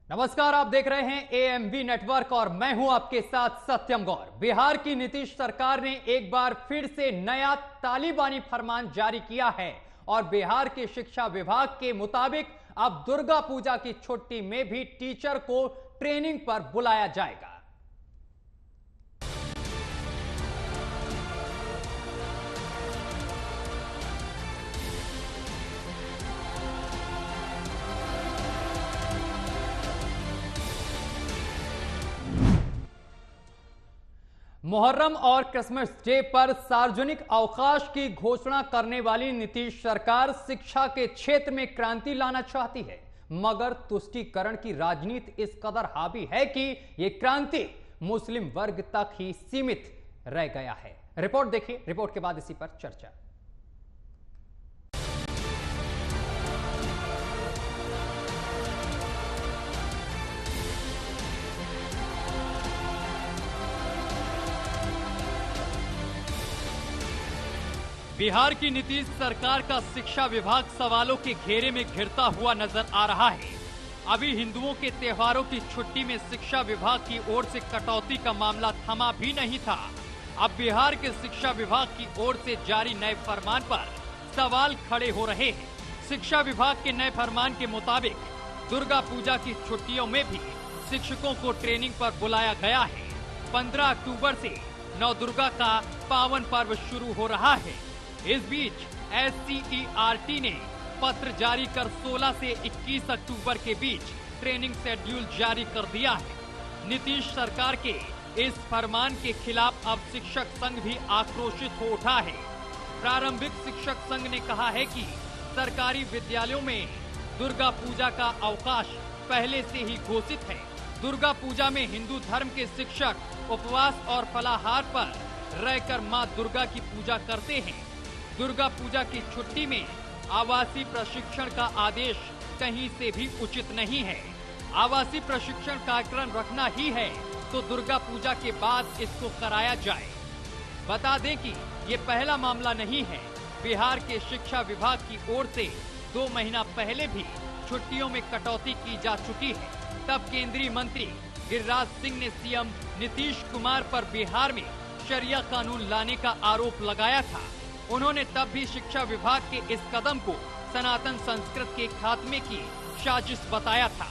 नमस्कार, आप देख रहे हैं एएमवी नेटवर्क और मैं हूं आपके साथ सत्यम गौर। बिहार की नीतीश सरकार ने एक बार फिर से नया तालिबानी फरमान जारी किया है और बिहार के शिक्षा विभाग के मुताबिक अब दुर्गा पूजा की छुट्टी में भी टीचर को ट्रेनिंग पर बुलाया जाएगा। मुहर्रम और क्रिसमस डे पर सार्वजनिक अवकाश की घोषणा करने वाली नीतीश सरकार शिक्षा के क्षेत्र में क्रांति लाना चाहती है, मगर तुष्टीकरण की राजनीति इस कदर हावी है कि यह क्रांति मुस्लिम वर्ग तक ही सीमित रह गया है। रिपोर्ट देखिए, रिपोर्ट के बाद इसी पर चर्चा। बिहार की नीतीश सरकार का शिक्षा विभाग सवालों के घेरे में घिरता हुआ नजर आ रहा है। अभी हिंदुओं के त्योहारों की छुट्टी में शिक्षा विभाग की ओर से कटौती का मामला थमा भी नहीं था। अब बिहार के शिक्षा विभाग की ओर से जारी नए फरमान पर सवाल खड़े हो रहे हैं। शिक्षा विभाग के नए फरमान के मुताबिक दुर्गा पूजा की छुट्टियों में भी शिक्षकों को ट्रेनिंग पर बुलाया गया है। 15 अक्टूबर से नवदुर्गा का पावन पर्व शुरू हो रहा है। इस बीच SCERT ने पत्र जारी कर 16 से 21 अक्टूबर के बीच ट्रेनिंग शेड्यूल जारी कर दिया है। नीतीश सरकार के इस फरमान के खिलाफ अब शिक्षक संघ भी आक्रोशित हो उठा है। प्रारंभिक शिक्षक संघ ने कहा है कि सरकारी विद्यालयों में दुर्गा पूजा का अवकाश पहले से ही घोषित है। दुर्गा पूजा में हिंदू धर्म के शिक्षक उपवास और फलाहार पर रहकर मां दुर्गा की पूजा करते हैं। दुर्गा पूजा की छुट्टी में आवासीय प्रशिक्षण का आदेश कहीं से भी उचित नहीं है। आवासीय प्रशिक्षण कार्यक्रम रखना ही है तो दुर्गा पूजा के बाद इसको कराया जाए। बता दें कि ये पहला मामला नहीं है। बिहार के शिक्षा विभाग की ओर से 2 महीना पहले भी छुट्टियों में कटौती की जा चुकी है। तब केंद्रीय मंत्री गिरिराज सिंह ने सीएम नीतीश कुमार पर बिहार में शरिया कानून लाने का आरोप लगाया था। उन्होंने तब भी शिक्षा विभाग के इस कदम को सनातन संस्कृत के खात्मे की साजिश बताया था।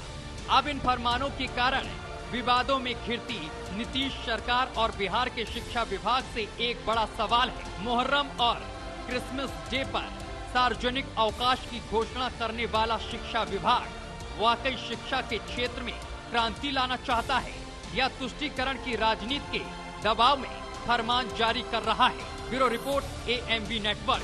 अब इन फरमानों के कारण विवादों में घिरती नीतीश सरकार और बिहार के शिक्षा विभाग से एक बड़ा सवाल है। मुहर्रम और क्रिसमस डे पर सार्वजनिक अवकाश की घोषणा करने वाला शिक्षा विभाग वाकई शिक्षा के क्षेत्र में क्रांति लाना चाहता है या तुष्टीकरण की राजनीति के दबाव में फरमान जारी कर रहा है। Bureau report, AMV network.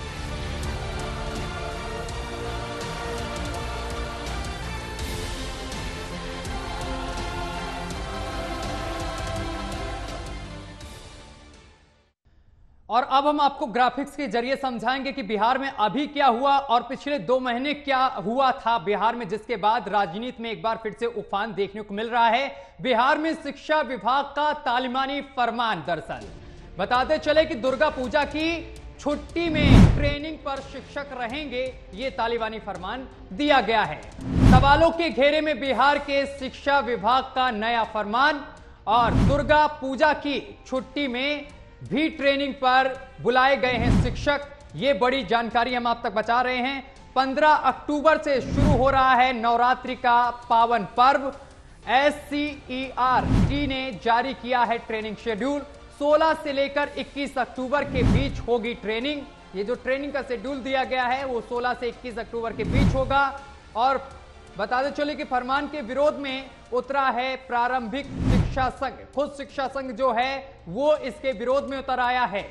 और अब हम आपको ग्राफिक्स के जरिए समझाएंगे कि बिहार में अभी क्या हुआ और पिछले 2 महीने क्या हुआ था बिहार में, जिसके बाद राजनीति में एक बार फिर से उफान देखने को मिल रहा है। बिहार में शिक्षा विभाग का तालिबानी फरमान, दरअसल बताते चले कि दुर्गा पूजा की छुट्टी में ट्रेनिंग पर शिक्षक रहेंगे, ये तालिबानी फरमान दिया गया है। सवालों के घेरे में बिहार के शिक्षा विभाग का नया फरमान और दुर्गा पूजा की छुट्टी में भी ट्रेनिंग पर बुलाए गए हैं शिक्षक। ये बड़ी जानकारी हम आप तक बता रहे हैं। 15 अक्टूबर से शुरू हो रहा है नवरात्रि का पावन पर्व। SCERT ने जारी किया है ट्रेनिंग शेड्यूल। 16 से लेकर 21 अक्टूबर के बीच होगी ट्रेनिंग। ये जो ट्रेनिंग का शेड्यूल दिया गया है वो 16 से 21 अक्टूबर के बीच होगा। और बताते चले कि फरमान के विरोध में उतरा है प्रारंभिक शिक्षा संघ। खुद शिक्षा संघ जो है वो इसके विरोध में उतर आया है।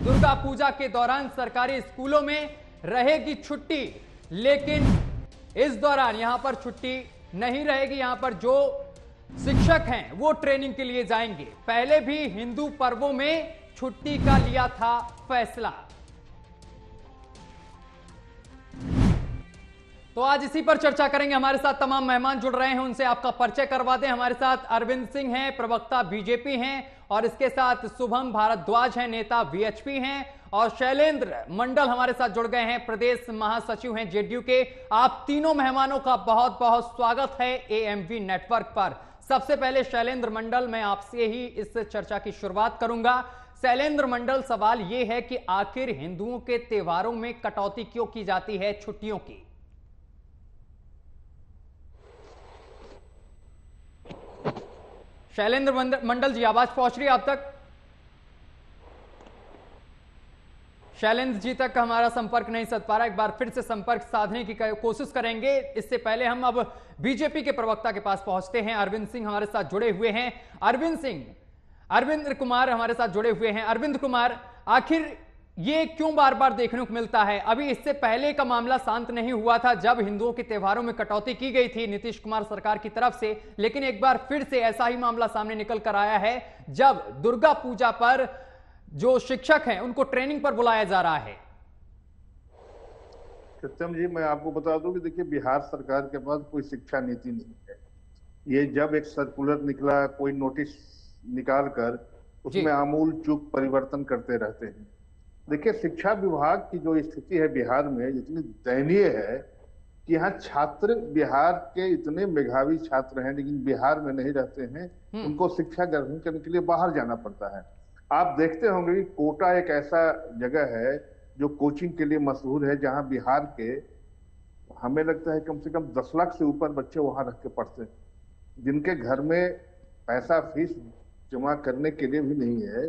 दुर्गा पूजा के दौरान सरकारी स्कूलों में रहेगी छुट्टी, लेकिन इस दौरान यहां पर छुट्टी नहीं रहेगी। यहां पर जो शिक्षक हैं वो ट्रेनिंग के लिए जाएंगे। पहले भी हिंदू पर्वों में छुट्टी का लिया था फैसला। तो आज इसी पर चर्चा करेंगे। हमारे साथ तमाम मेहमान जुड़ रहे हैं, उनसे आपका परिचय करवा दें। हमारे साथ अरविंद सिंह हैं, प्रवक्ता बीजेपी हैं, और इसके साथ शुभम भारद्वाज हैं, नेता वीएचपी हैं, और शैलेंद्र मंडल हमारे साथ जुड़ गए हैं, प्रदेश महासचिव हैं जेडीयू के। आप तीनों मेहमानों का बहुत बहुत स्वागत है एएमवी नेटवर्क पर। सबसे पहले शैलेंद्र मंडल, मैं आपसे ही इस चर्चा की शुरुआत करूंगा। शैलेंद्र मंडल, सवाल यह है कि आखिर हिंदुओं के त्योहारों में कटौती क्यों की जाती है छुट्टियों की? शैलेंद्र मंडल जी, आवाज पहुंच रही है आप तक? शैलेंद्र जी तक हमारा संपर्क नहीं साध पा रहा, एक बार फिर से संपर्क साधने की कोशिश करेंगे। इससे पहले हम अब बीजेपी के प्रवक्ता के पास पहुंचते हैं। अरविंद सिंह हमारे साथ जुड़े हुए हैं। अरविंद कुमार हमारे साथ जुड़े हुए हैं। अरविंद कुमार, आखिर ये क्यों बार बार देखने को मिलता है? अभी इससे पहले का मामला शांत नहीं हुआ था जब हिंदुओं के त्योहारों में कटौती की गई थी नीतीश कुमार सरकार की तरफ से, लेकिन एक बार फिर से ऐसा ही मामला सामने निकल कर आया है जब दुर्गा पूजा पर जो शिक्षक हैं उनको ट्रेनिंग पर बुलाया जा रहा है। सत्यम जी, मैं आपको बता दूं कि देखिए, बिहार सरकार के पास कोई शिक्षा नीति नहीं है। ये जब एक सर्कुलर निकला, कोई नोटिस निकाल कर उसमें आमूल चूक परिवर्तन करते रहते हैं। देखिए, शिक्षा विभाग की जो स्थिति है बिहार में इतनी दयनीय है कि यहाँ छात्र, बिहार के इतने मेधावी छात्र हैं लेकिन बिहार में नहीं रहते हैं, उनको शिक्षा ग्रहण करने के लिए बाहर जाना पड़ता है। आप देखते होंगे कि कोटा एक ऐसा जगह है जो कोचिंग के लिए मशहूर है, जहां बिहार के हमें लगता है कम से कम 10 लाख से ऊपर बच्चे वहां रख के पढ़ते हैं, जिनके घर में पैसा फीस जमा करने के लिए भी नहीं है।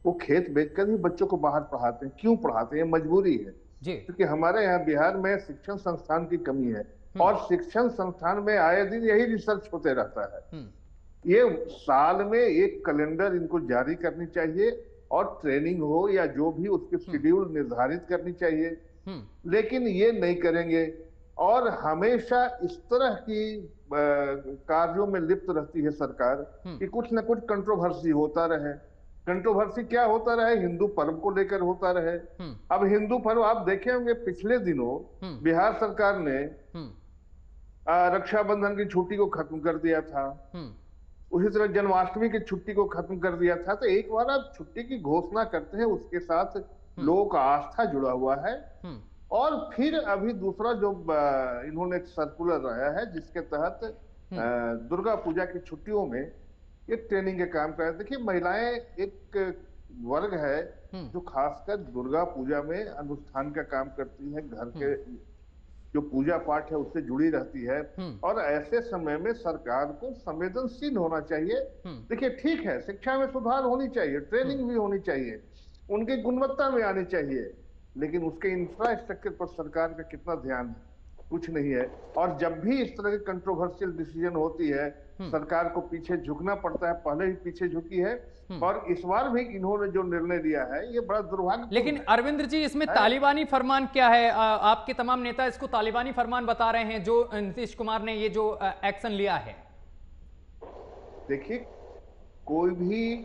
वो खेत बेचकर ही बच्चों को बाहर पढ़ाते हैं। क्यों पढ़ाते हैं? मजबूरी है, क्योंकि हमारे यहाँ बिहार में शिक्षण संस्थान की कमी है और शिक्षण संस्थान में आए दिन यही रिसर्च होते रहता है। ये साल में एक कैलेंडर इनको जारी करनी चाहिए और ट्रेनिंग हो या जो भी उसकी शेड्यूल निर्धारित करनी चाहिए, लेकिन ये नहीं करेंगे और हमेशा इस तरह की कार्यों में लिप्त रहती है सरकार कि कुछ न कुछ कंट्रोवर्सी होता रहे। कंट्रोवर्सी क्या होता रहे? हिंदू पर्व को लेकर होता रहे। अब हिंदू पर्व आप देखे होंगे, पिछले दिनों बिहार सरकार ने रक्षाबंधन की छुट्टी को खत्म कर दिया था, उसी तरह जन्माष्टमी की छुट्टी को खत्म कर दिया था। तो एक बार आप छुट्टी की घोषणा करते हैं, उसके साथ लोगों का आस्था जुड़ा हुआ है। और फिर अभी दूसरा जो इन्होंने एक सर्कुलर लाया है जिसके तहत दुर्गा पूजा की छुट्टियों में ये ट्रेनिंग के काम कर रहे हैं। देखिए, महिलाएं एक वर्ग है जो खासकर दुर्गा पूजा में अनुष्ठान का काम करती है, घर के जो पूजा पाठ है उससे जुड़ी रहती है और ऐसे समय में सरकार को संवेदनशील होना चाहिए। देखिए, ठीक है, शिक्षा में सुधार होनी चाहिए, ट्रेनिंग भी होनी चाहिए, उनकी गुणवत्ता में आनी चाहिए, लेकिन उसके इंफ्रास्ट्रक्चर पर सरकार का कितना ध्यान है? कुछ नहीं है। और जब भी इस तरह की कंट्रोवर्शियल डिसीजन होती है सरकार को पीछे झुकना पड़ता है। पहले ही पीछे झुकी है और इस बार भी इन्होंने जो निर्णय लिया है ये बड़ा दुर्भाग्य। लेकिन अरविंद जी, इसमें तालिबानी फरमान क्या है? आपके तमाम नेता इसको तालिबानी फरमान बता रहे हैं जो नीतीश कुमार ने ये जो एक्शन लिया है। देखिए, कोई भी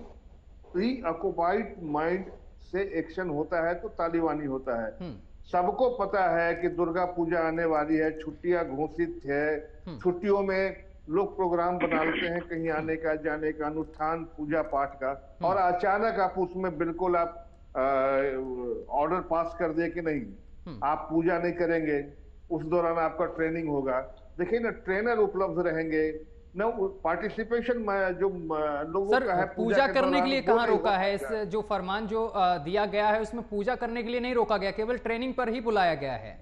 प्री ऑक्युपाइड माइंड से एक्शन होता है तो तालिबानी होता है। सबको पता है कि दुर्गा पूजा आने वाली है, छुट्टियां घोषित है, छुट्टियों में लोग प्रोग्राम बनाते हैं कहीं आने का, जाने का, अनुष्ठान पूजा पाठ का, और अचानक आप उसमें बिल्कुल आप ऑर्डर पास कर दे कि नहीं आप पूजा नहीं करेंगे, उस दौरान आपका ट्रेनिंग होगा। देखिए ना, ट्रेनर उपलब्ध रहेंगे न, पार्टिसिपेशन जो लोगों का है पूजा करने के लिए कहाँ रोका है? इस जो फरमान जो दिया गया है उसमें पूजा करने के लिए नहीं रोका गया, केवल ट्रेनिंग पर ही बुलाया गया है।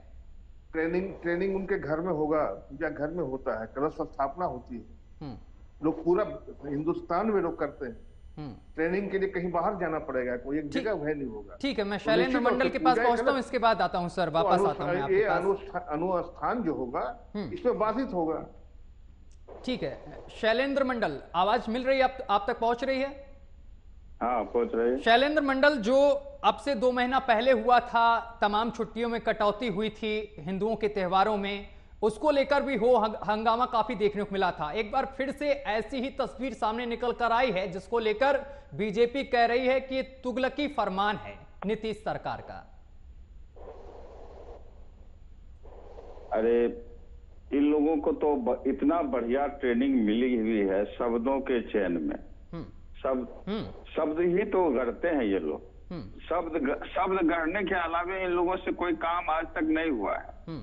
ट्रेनिंग उनके घर में होगा, पूजा घर में होता है, कलश स्थापना होती है, लोग पूरा हिंदुस्तान में लोग करते हैं। ट्रेनिंग के लिए कहीं बाहर जाना पड़ेगा, कोई एक जगह वह नहीं होगा। ठीक है, मैं शैलेंद्र मंडल के पास पहुंचता हूं, इसके बाद आता हूं सर, वापस आता हूं। ये अनुष्ठान जो होगा इसमें बाधित होगा। ठीक है, शैलेंद्र मंडल, आवाज मिल रही है आप तक पहुंच रही है? हाँ, पहुंच रही है। शैलेंद्र मंडल, जो अब से 2 महीना पहले हुआ था, तमाम छुट्टियों में कटौती हुई थी हिंदुओं के त्योहारों में, उसको लेकर भी हंगामा काफी देखने को मिला था। एक बार फिर से ऐसी ही तस्वीर सामने निकल कर आई है जिसको लेकर बीजेपी कह रही है कि तुगलकी फरमान है नीतीश सरकार का। अरे, इन लोगों को तो इतना बढ़िया ट्रेनिंग मिली हुई है शब्दों के चयन में। शब्द ही तो गढ़ते हैं ये लोग। शब्द गढ़ने के अलावा इन लोगों से कोई काम आज तक नहीं हुआ है।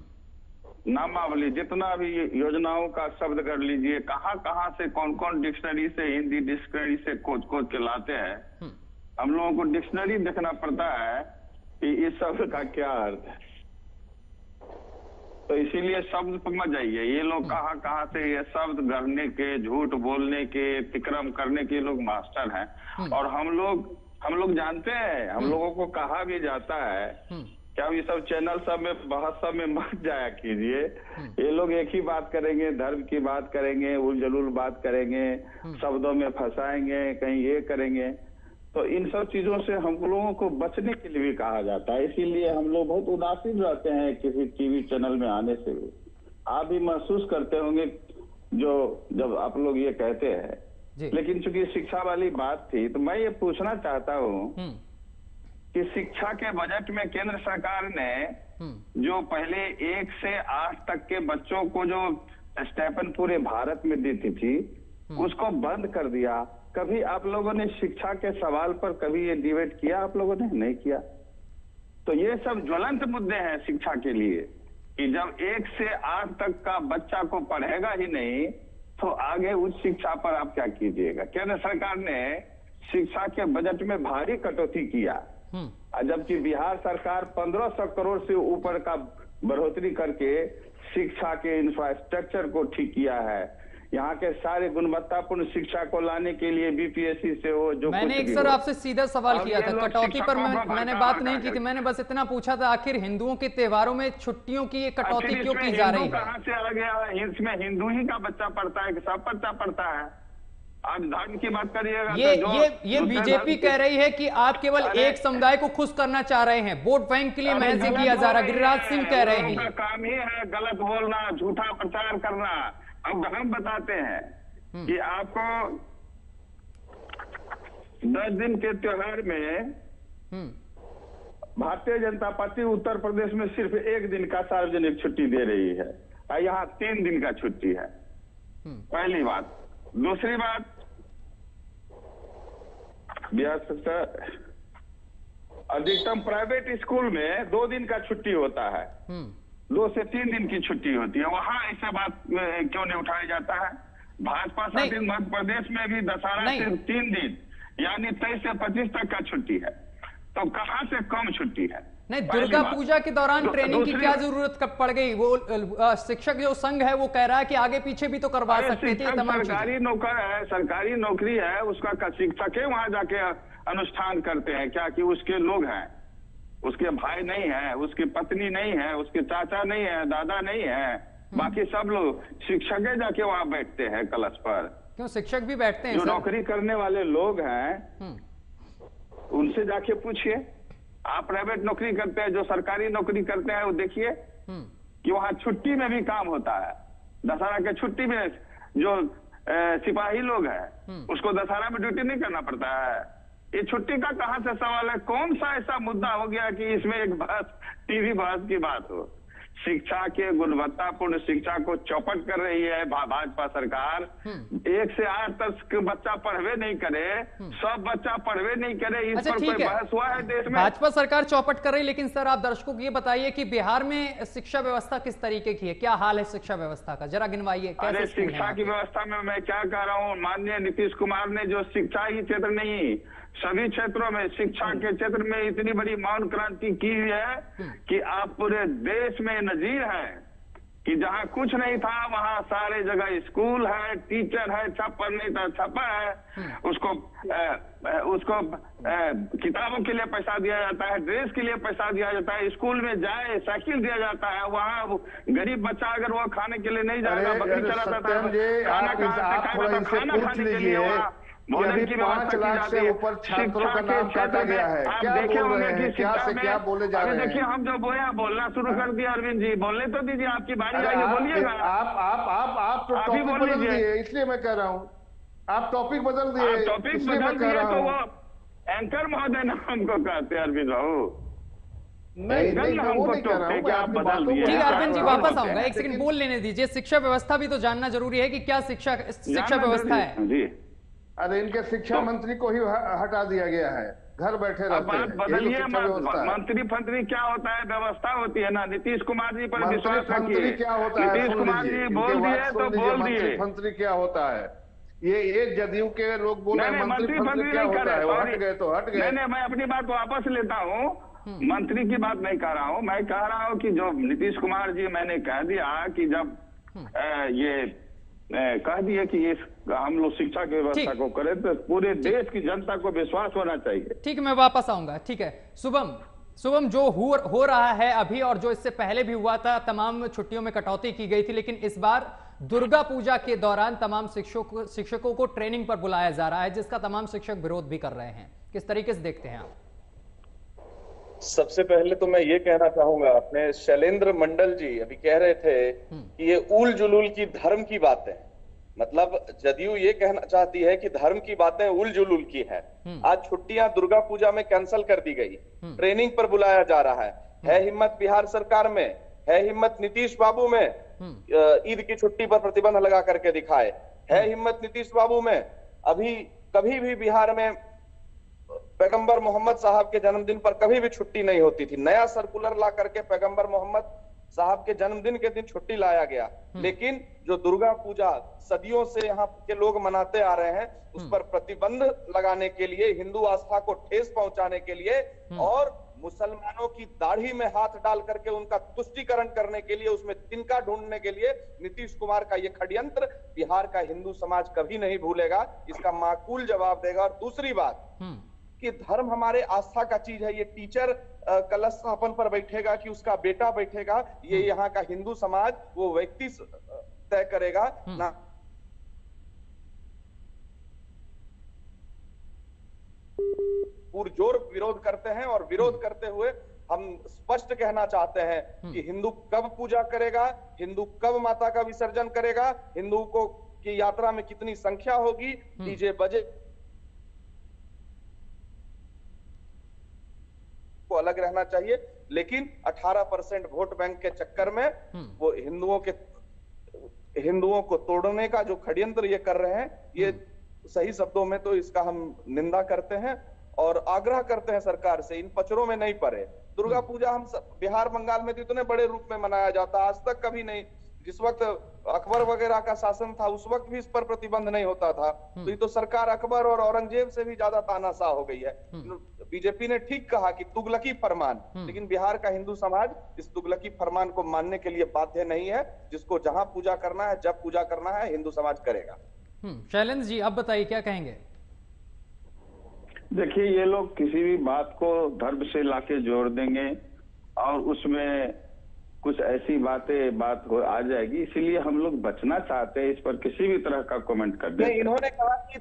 नामावली जितना भी योजनाओं का शब्द गढ़ लीजिए, कहाँ कहाँ से कौन कौन डिक्शनरी से, हिंदी डिक्शनरी से खोज खोज के लाते हैं। हम लोगों को डिक्शनरी देखना पड़ता है कि इस शब्द का क्या अर्थ है। तो इसीलिए शब्द पर मत जाइए। ये लोग कहाँ कहाँ से ये शब्द गढ़ने के, झूठ बोलने के, तिक्रम करने के लोग मास्टर हैं। और हम लोग जानते हैं, हम लोगों को कहा भी जाता है क्या ये सब चैनल सब में बहस सब में मत जाया कीजिए। ये लोग एक ही बात करेंगे, धर्म की बात करेंगे, उल जलूल बात करेंगे, शब्दों में फंसाएंगे, कहीं ये करेंगे। तो इन सब चीजों से हम लोगों को बचने के लिए भी कहा जाता है। इसीलिए हम लोग बहुत उदासीन रहते हैं किसी टीवी चैनल में आने से भी। आप भी महसूस करते होंगे जब आप लोग ये कहते हैं। लेकिन चूंकि शिक्षा वाली बात थी तो मैं ये पूछना चाहता हूँ कि शिक्षा के बजट में केंद्र सरकार ने जो पहले 1 से 8 तक के बच्चों को जो स्टाइपेंड पूरे भारत में देती थी, उसको बंद कर दिया। कभी आप लोगों ने शिक्षा के सवाल पर कभी ये डिबेट किया? आप लोगों ने नहीं किया। तो ये सब ज्वलंत मुद्दे हैं शिक्षा के लिए कि जब 1 से 8 तक का बच्चा को पढ़ेगा ही नहीं तो आगे उच्च शिक्षा पर आप क्या कीजिएगा। केंद्र सरकार ने शिक्षा के बजट में भारी कटौती किया, जबकि बिहार सरकार 1500 करोड़ से ऊपर का बढ़ोतरी करके शिक्षा के इंफ्रास्ट्रक्चर को ठीक किया है। यहाँ के सारे गुणवत्तापूर्ण शिक्षा को लाने के लिए बीपीएससी से हो जो मैंने एक सर आपसे सीधा सवाल किया था कटौती पर, मैंने बात नहीं की थी। मैंने बस इतना पूछा था आखिर हिंदुओं के त्योहारों में छुट्टियों की ये कटौती क्यों की जा रही है? कहाँ से आ गया? इसमें हिंदू ही का बच्चा पढ़ता है कि सब बच्चा पढ़ता है? आज धर्म की बात करिएगा। ये बीजेपी कह रही है कि आप केवल एक समुदाय को खुश करना चाह रहे हैं, वोट बैंक के लिए महज किया जा रहा है। गिरिराज सिंह कह रहे हैं काम ही है गलत बोलना, झूठा प्रचार करना। अब हम बताते हैं कि आपको 10 दिन के त्योहार में भारतीय जनता पार्टी उत्तर प्रदेश में सिर्फ 1 दिन का सार्वजनिक छुट्टी दे रही है, यहाँ 3 दिन का छुट्टी है। पहली बात। दूसरी बात, अधिकतम प्राइवेट स्कूल में 2 दिन का छुट्टी होता है, 2 से 3 दिन की छुट्टी होती है। वहां ऐसा बात क्यों नहीं उठाया जाता है? भाजपा शासित मध्य प्रदेश में भी दशहरा सिर्फ 3 दिन यानी 23 से 25 तक का छुट्टी है। तो कहां से कम छुट्टी है? नहीं, दुर्गा पूजा के दौरान ट्रेनिंग की क्या जरूरत पड़ गई? वो शिक्षक जो संघ है वो कह रहा है कि आगे पीछे भी तो करवा सकते थे। सरकारी नौकर है, सरकारी नौकरी है, उसका शिक्षक है, वहां जाके अनुष्ठान करते हैं क्या कि उसके लोग हैं, उसके भाई नहीं है, उसकी पत्नी नहीं है, उसके चाचा नहीं है, दादा नहीं है, बाकी सब लोग शिक्षक जाके वहां बैठते हैं कलश पर। क्यों शिक्षक भी बैठते हैं? जो नौकरी करने वाले लोग हैं उनसे जाके पूछिए। आप प्राइवेट नौकरी करते हैं, जो सरकारी नौकरी करते हैं वो देखिए कि वहां छुट्टी में भी काम होता है। दशहरा के छुट्टी में जो सिपाही लोग हैं उसको दशहरा में ड्यूटी नहीं करना पड़ता है। ये छुट्टी का कहां से सवाल है? कौन सा ऐसा मुद्दा हो गया कि इसमें एक बहस, टीवी बहस की बात हो? शिक्षा के गुणवत्तापूर्ण शिक्षा को चौपट कर रही है भाजपा सरकार। 1 से 8 तक के बच्चा पढ़वे नहीं करे, सब बच्चा पढ़वे नहीं करे, इस पर कोई बहस हुआ है देश में? भाजपा सरकार चौपट कर रही, लेकिन सर आप दर्शकों को ये बताइए कि बिहार में शिक्षा व्यवस्था किस तरीके की है? क्या हाल है शिक्षा व्यवस्था का, जरा गिनवाइए। अरे शिक्षा की व्यवस्था में मैं क्या कह रहा हूँ, माननीय नीतीश कुमार ने जो शिक्षा ही क्षेत्र नहीं सभी क्षेत्रों में, शिक्षा के क्षेत्र में इतनी बड़ी मौन क्रांति की है कि आप पूरे देश में नजीर है कि जहां कुछ नहीं था वहां सारे जगह स्कूल है, टीचर है, छप्पर नहीं था छप्पर है, उसको किताबों के लिए पैसा दिया जाता है, ड्रेस के लिए पैसा दिया जाता है, स्कूल में जाए साइकिल दिया जाता है। वहाँ गरीब बच्चा अगर वो खाने के लिए नहीं जाएगा, बकरी चलाता था, खाना खाने के लिए अभी 5 लाख से ऊपर छात्रों का नाम काटा गया है। क्या बोल रहे हैं, क्या से क्या बोले जा रहे हैं? देखिए हम जो बोलना शुरू कर दिया अरविंद जी, बोलने तो दीजिए, आपकी बारी आई है, बोलिएगा। आप तो टॉपिक बदल दिए, इसलिए मैं कह रहा हूँ आप टॉपिक बदल दिए, टॉपिक बदल दिए तो वो एंकर महोदय ना हमको कहते हैं अरविंद बाबू। ठीक है अरविंद जी, वापस आऊंगा, एक सेकंड बोल लेने दीजिए। शिक्षा व्यवस्था भी तो जानना जरूरी है कि क्या शिक्षा व्यवस्था है। अरे इनके शिक्षा मंत्री को ही हटा दिया गया है। घर बैठे अब रहते बात हैं। यही तो बदलिए शिक्षा मत। व्यवस्था है। मंत्री फंत्री क्या होता है, व्यवस्था होती है ना। नीतीश कुमार जी पर विश्वास मंत्री रखिए। क्या होता है, नीतीश सुन कुमार लीजिए, जी इनके बोल बात दिए सुन तो लीजिए। बोल मंत्री दिए। फंत्री क्या होता है, ये जदयू के लोग बोल रहे हैं मंत्री फंत्री क्या नहीं होता है, वो करे, हट गए तो हट गए। नहीं, मैं अपनी बात वापस लेता हूँ। मंत्री की बात नहीं कर रहा हूँ, मैं कह रहा हूँ कि जो नीतीश कुमार जी, मैंने कह दिया कि जब कह दिए कि ये हम लोग शिक्षा की व्यवस्था को करें तो पूरे देश की जनता को विश्वास होना चाहिए। ठीक है, मैं वापस आऊंगा। ठीक है शुभम, जो हो रहा है अभी और जो इससे पहले भी हुआ था, तमाम छुट्टियों में कटौती की गई थी, लेकिन इस बार दुर्गा पूजा के दौरान तमाम शिक्षकों को ट्रेनिंग पर बुलाया जा रहा है, जिसका तमाम शिक्षक विरोध भी कर रहे हैं। किस तरीके से देखते हैं आप? सबसे पहले तो मैं ये कहना चाहूंगा, अपने शैलेंद्र मंडल जी अभी कह रहे थे कि ये उल जुलूल की धर्म की बातें, मतलब जदयू ये कहना चाहती है कि धर्म की बातें उल जुलूल की है। आज छुट्टियां दुर्गा पूजा में कैंसिल कर दी गई, ट्रेनिंग पर बुलाया जा रहा है हिम्मत बिहार सरकार में, है हिम्मत नीतीश बाबू में, ईद की छुट्टी पर प्रतिबंध लगा करके दिखाए, है हिम्मत नीतीश बाबू में। अभी कभी भी बिहार में पैगंबर मोहम्मद साहब के जन्मदिन पर कभी भी छुट्टी नहीं होती थी। नया सर्कुलर ला करके पैगंबर मोहम्मद साहब के जन्मदिन के दिन छुट्टी लाया गया, लेकिन जो दुर्गा पूजा सदियों से यहाँ के लोग मनाते आ रहे हैं, उस पर प्रतिबंध लगाने के लिए, हिंदू आस्था को ठेस पहुंचाने के लिए और मुसलमानों की दाढ़ी में हाथ डाल करके उनका तुष्टीकरण करने के लिए, उसमें तिनका ढूंढने के लिए नीतीश कुमार का ये षड्यंत्र बिहार का हिंदू समाज कभी नहीं भूलेगा, इसका माकूल जवाब देगा। और दूसरी बात कि धर्म हमारे आस्था का चीज है। ये टीचर कलश स्थापन पर बैठेगा कि उसका बेटा बैठेगा, ये यहाँ का हिंदू समाज वो व्यक्ति तय करेगा ना। पुरजोर विरोध करते हैं और विरोध करते हुए हम स्पष्ट कहना चाहते हैं कि हिंदू कब पूजा करेगा, हिंदू कब माता का विसर्जन करेगा, हिंदू को की यात्रा में कितनी संख्या होगी, डीजे बजे को अलग रहना चाहिए, लेकिन 18% वोट बैंक के चक्कर में वो हिंदुओं को तोड़ने का जो षड्यंत्र ये कर रहे हैं, ये सही शब्दों में तो इसका हम निंदा करते हैं और आग्रह करते हैं सरकार से इन पचड़ों में नहीं पड़े। दुर्गा पूजा हम बिहार बंगाल में तो इतने बड़े रूप में मनाया जाता, आज तक कभी नहीं। जिस वक्त अकबर वगैरह का शासन था उस वक्त भी इस पर प्रतिबंध नहीं होता था, तो ये तो सरकार अकबर और औरंगजेब से भी ज्यादा तानाशाह हो गई है। बीजेपी ने ठीक कहा कि तुगलकी फरमान, लेकिन बिहार का हिंदू समाज इस तुगलकी फरमान को मानने के लिए बाध्य नहीं है। जिसको जहां पूजा करना है, जब पूजा करना है, हिंदू समाज करेगा। शैलेंद्र जी आप बताइए क्या कहेंगे? देखिए, ये लोग किसी भी बात को धर्म से लाके जोड़ देंगे और उसमें कुछ ऐसी बात आ जाएगी, इसीलिए हम लोग बचना चाहते हैं इस पर किसी भी तरह का कमेंट कर दें। इन्होंने कहा कि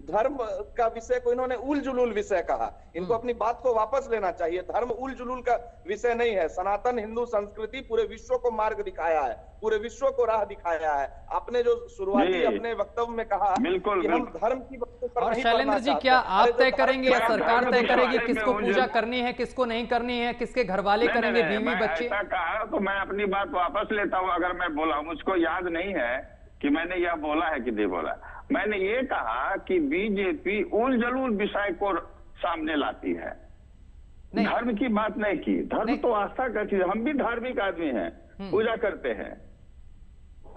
धर्म का विषय को इन्होंने उल जुलूल विषय कहा। इनको अपनी बात को वापस लेना चाहिए। धर्म उल जुलूल का विषय नहीं है। सनातन हिंदू संस्कृति पूरे विश्व को मार्ग दिखाया है, पूरे विश्व को राह दिखाया है। आपने जो शुरुआती अपने वक्तव्य में कहा कि हम धर्म की बातों पर और शैलेंद्र जी क्या आप तय करेंगे या सरकार तय करेगी किसको पूजा करनी है, किसको नहीं करनी है, किसके घर वाले करेंगे, बीवी बच्चे? कहा तो मैं अपनी बात वापस लेता हूँ। अगर मैं बोला, मुझको याद नहीं है कि मैंने यह बोला है कि नहीं बोला। मैंने ये कहा कि बीजेपी उल जलूल विषय को सामने लाती है, धर्म की बात नहीं की। धर्म तो आस्था का चीज, हम भी धार्मिक आदमी हैं, पूजा करते हैं,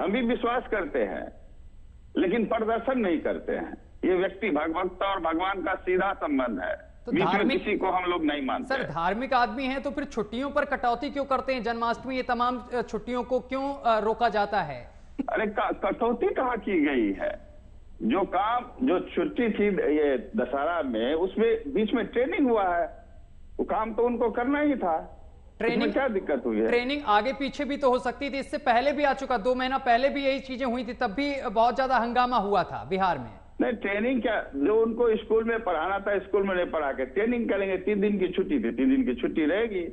हम भी विश्वास करते हैं, लेकिन प्रदर्शन नहीं करते हैं। ये व्यक्ति भगवत और भगवान का सीधा संबंध है, तो बीच में किसी को हम लोग नहीं मानते। सर धार्मिक आदमी हैं तो फिर छुट्टियों पर कटौती क्यों करते हैं? जन्माष्टमी ये तमाम छुट्टियों को क्यों रोका जाता है? अरे कटौती कहाँ की गई है? जो छुट्टी थी ये दशहरा में, उसमें बीच में ट्रेनिंग हुआ है, वो काम तो उनको करना ही था। ट्रेनिंग क्या दिक्कत हुई है? ट्रेनिंग आगे पीछे भी तो हो सकती थी, इससे पहले भी आ चुका, 2 महीना पहले भी यही चीजें हुई थी, तब भी बहुत ज्यादा हंगामा हुआ था बिहार में। नहीं, ट्रेनिंग क्या, जो उनको स्कूल में पढ़ाना था स्कूल में नहीं पढ़ा के ट्रेनिंग करेंगे। 3 दिन की छुट्टी थी, 3 दिन की छुट्टी रहेगी,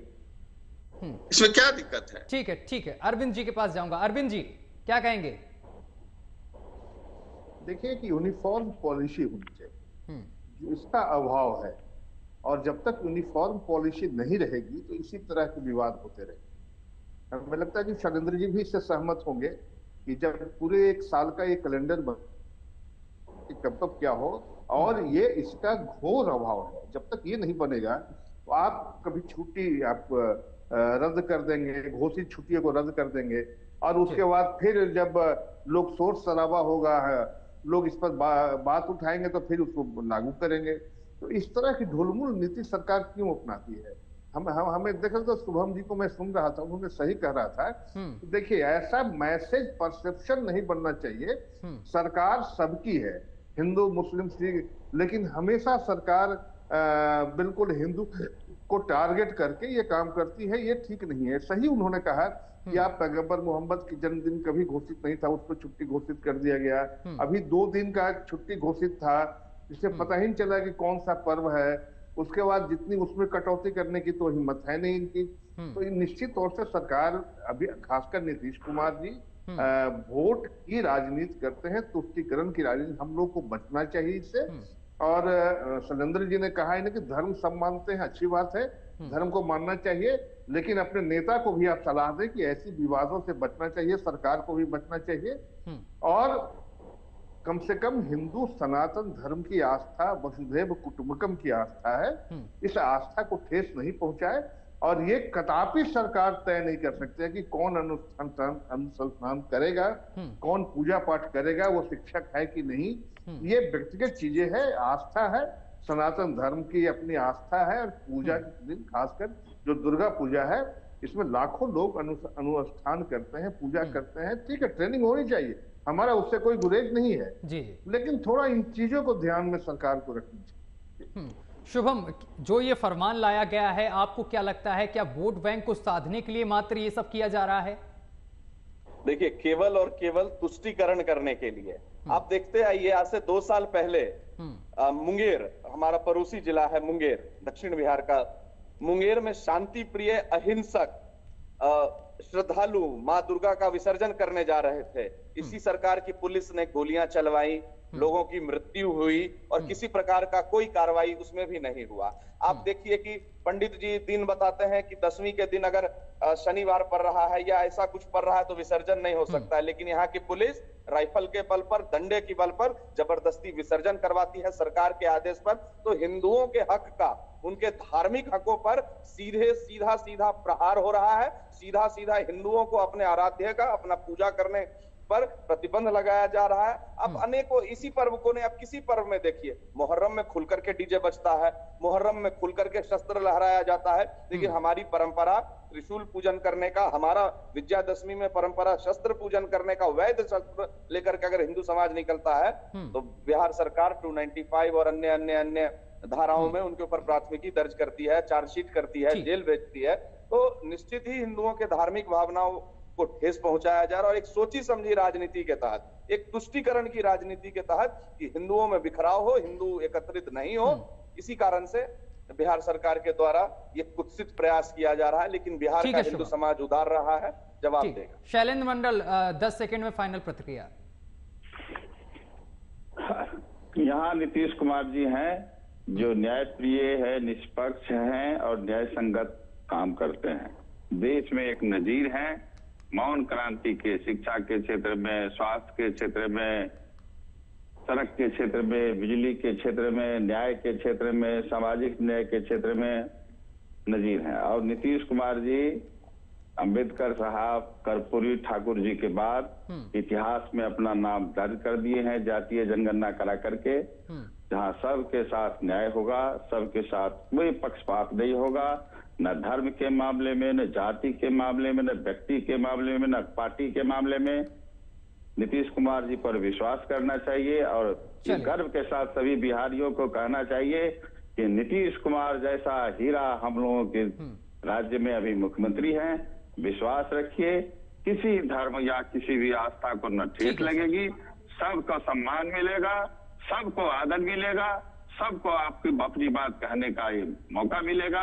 इसमें क्या दिक्कत है? ठीक है, अरविंद जी के पास जाऊंगा। अरविंद जी क्या कहेंगे? देखिए कि यूनिफॉर्म पॉलिसी होनी चाहिए, जो इसका अभाव है, और जब तक यूनिफॉर्म पॉलिसी नहीं रहेगी तो इसी तरह के विवाद होते रहेंगे। हमें लगता है कि शैलेंद्र जी भी इससे सहमत होंगे कि जब पूरे एक साल का एक कैलेंडर बन कब क्या हो और ये इसका घोर अभाव है। जब तक ये नहीं बनेगा तो आप कभी छुट्टी आप रद्द कर देंगे, घोषित छुट्टियों को रद्द कर देंगे, और उसके बाद फिर जब लोग शोर शराबा होगा, लोग इस पर बात उठाएंगे तो फिर उसको लागू करेंगे। तो इस तरह की ढुलमुल नीति सरकार क्यों अपनाती है? हमें देखा तो शुभम जी को मैं सुन रहा था, उन्होंने सही कह रहा था। देखिए, ऐसा मैसेज परसेप्शन नहीं बनना चाहिए। सरकार सबकी है, हिंदू मुस्लिम सिख, लेकिन हमेशा सरकार बिल्कुल हिंदू को टारगेट करके ये काम करती है, ये ठीक नहीं है। सही उन्होंने कहा कि आप पैगंबर मोहम्मद की जन्मदिन कभी घोषित नहीं था, उसको छुट्टी घोषित कर दिया गया। अभी 2 दिन का छुट्टी घोषित था, इससे पता ही नहीं चला कि कौन सा पर्व है। उसके बाद जितनी उसमें कटौती करने की तो हिम्मत है नहीं इनकी। तो निश्चित तौर से सरकार अभी, खासकर नीतीश कुमार जी, वोट की राजनीति करते हैं, तुष्टीकरण की राजनीति। हम लोग को बचना चाहिए इससे। और शैलेंद्र जी ने कहा है ना कि धर्म सब मानते हैं, अच्छी बात है, धर्म को मानना चाहिए, लेकिन अपने नेता को भी आप सलाह दें कि ऐसी विवादों से बचना चाहिए, सरकार को भी बचना चाहिए। और कम से कम हिंदू सनातन धर्म की आस्था, वसुधैव कुटुंबकम की आस्था है, इस आस्था को ठेस नहीं पहुंचाए। और ये कदापि सरकार तय नहीं कर सकती कि कौन अनुसंधान करेगा, कौन पूजा पाठ करेगा, वो शिक्षक है कि नहीं। ये व्यक्तिगत चीजें हैं, आस्था है, सनातन धर्म की अपनी आस्था है। और पूजा के दिन खासकर जो दुर्गा पूजा है, इसमें लाखों लोग अनुष्ठान करते हैं, पूजा करते हैं। ठीक है, ट्रेनिंग होनी चाहिए, हमारा उससे कोई गुरेज नहीं है जी, लेकिन थोड़ा इन चीजों को ध्यान में सरकार को रखनी चाहिए। शुभम, जो ये फरमान लाया गया है, आपको क्या लगता है, क्या वोट बैंक को साधने के लिए मात्र ये सब किया जा रहा है? देखिए, केवल और केवल तुष्टीकरण करने के लिए। आप देखते आइए, आज से 2 साल पहले मुंगेर, हमारा पड़ोसी जिला है मुंगेर, दक्षिण बिहार का, मुंगेर में शांति प्रिय अहिंसक श्रद्धालु मां दुर्गा का विसर्जन करने जा रहे थे। इसी सरकार की पुलिस ने गोलियां चलवाई, लोगों की मृत्यु हुई और किसी प्रकार का कोई कार्रवाई उसमें भी नहीं हुआ। आप देखिए कि पंडित जी दिन बताते हैं कि 10वीं के दिन अगर शनिवार पड़ रहा है या ऐसा कुछ पड़ रहा है तो विसर्जन नहीं हो सकता है, लेकिन यहाँ की पुलिस राइफल के बल पर, डंडे के बल पर जबरदस्ती विसर्जन करवाती है सरकार के आदेश पर। तो हिंदुओं के हक का, उनके धार्मिक हकों पर सीधा प्रहार हो रहा है। सीधा हिंदुओं को अपने आराध्य का, अपना पूजा करने पर प्रतिबंध लगाया जा रहा है। अब अनेकों इसी पर्व को ने, अब किसी पर्व में देखिए, मुहर्रम में खुल करके डीजे बजता है, मुहर्रम में खुल करके शस्त्र लहराया जाता है, लेकिन हमारी परंपरा त्रिशूल पूजन करने का, हमारा विजयादशमी में परंपरा शस्त्र पूजन करने का, वैध शस्त्र लेकर के अगर हिंदू समाज निकलता है तो बिहार सरकार 295 और अन्य धाराओं में उनके ऊपर प्राथमिकी दर्ज करती है, चार्जशीट करती है, जेल भेजती है। तो निश्चित ही हिंदुओं के धार्मिक भावनाओं को ठेस पहुंचाया जा रहा है। और एक सोची समझी राजनीति के तहत, एक तुष्टीकरण की राजनीति के तहत कि हिंदुओं में बिखराव हो, हिंदू एकत्रित नहीं हो, इसी कारण से बिहार सरकार के द्वारा ये कुत्सित प्रयास किया जा रहा है। लेकिन बिहार का हिंदू समाज उदार रहा है, जवाब देगा। शैलेंद्र मंडल, 10 सेकंड में फाइनल प्रतिक्रिया। यहाँ नीतीश कुमार जी हैं जो न्यायप्रिय है, निष्पक्ष हैं और न्याय संगत काम करते हैं। देश में एक नजीर हैं, मौन क्रांति के, शिक्षा के क्षेत्र में, स्वास्थ्य के क्षेत्र में, सड़क के क्षेत्र में, बिजली के क्षेत्र में, न्याय के क्षेत्र में, सामाजिक न्याय के क्षेत्र में नजीर हैं। और नीतीश कुमार जी अंबेडकर साहब, कर्पूरी ठाकुर जी के बाद इतिहास में अपना नाम दर्ज कर दिए हैं, जातीय जनगणना करा करके, जहां सबके साथ न्याय होगा, सबके साथ कोई पक्षपात नहीं होगा, न धर्म के मामले में, न जाति के मामले में, न व्यक्ति के मामले में, न पार्टी के मामले में। नीतीश कुमार जी पर विश्वास करना चाहिए और गर्व के साथ सभी बिहारियों को कहना चाहिए कि नीतीश कुमार जैसा हीरा हम लोगों के राज्य में अभी मुख्यमंत्री हैं। विश्वास रखिए, किसी धर्म या किसी भी आस्था को न ठेस लगेगी, सबको सम्मान मिलेगा, सबको आदर मिलेगा, सबको आपकी अपनी बात कहने का मौका मिलेगा।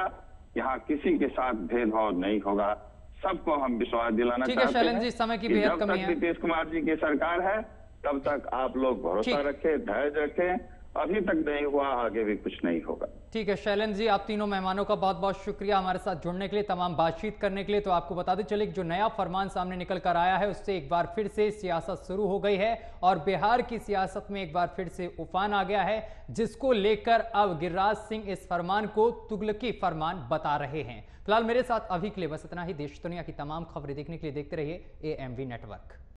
यहाँ किसी के साथ भेदभाव नहीं होगा, सबको हम विश्वास दिलाना चाहते हैं जी, समय की बेहद कमी है। नीतीश कुमार जी की सरकार है, तब तक आप लोग भरोसा रखें, धैर्य रखें अभी तक नहीं हुआ, आगे भी कुछ नहीं होगा। ठीक है शैलेंद्र जी, आप तीनों मेहमानों का बहुत बहुत शुक्रिया हमारे साथ जुड़ने के लिए, तमाम बातचीत करने के लिए। तो आपको बताते चले कि जो नया फरमान सामने निकल कर आया है उससे एक बार फिर से सियासत शुरू हो गई है और बिहार की सियासत में एक बार फिर से उफान आ गया है, जिसको लेकर अब गिरिराज सिंह इस फरमान को तुगलकी फरमान बता रहे हैं। फिलहाल मेरे साथ अभी के लिए बस इतना ही। देश दुनिया की तमाम खबरें देखने के लिए देखते रहिए AMV नेटवर्क।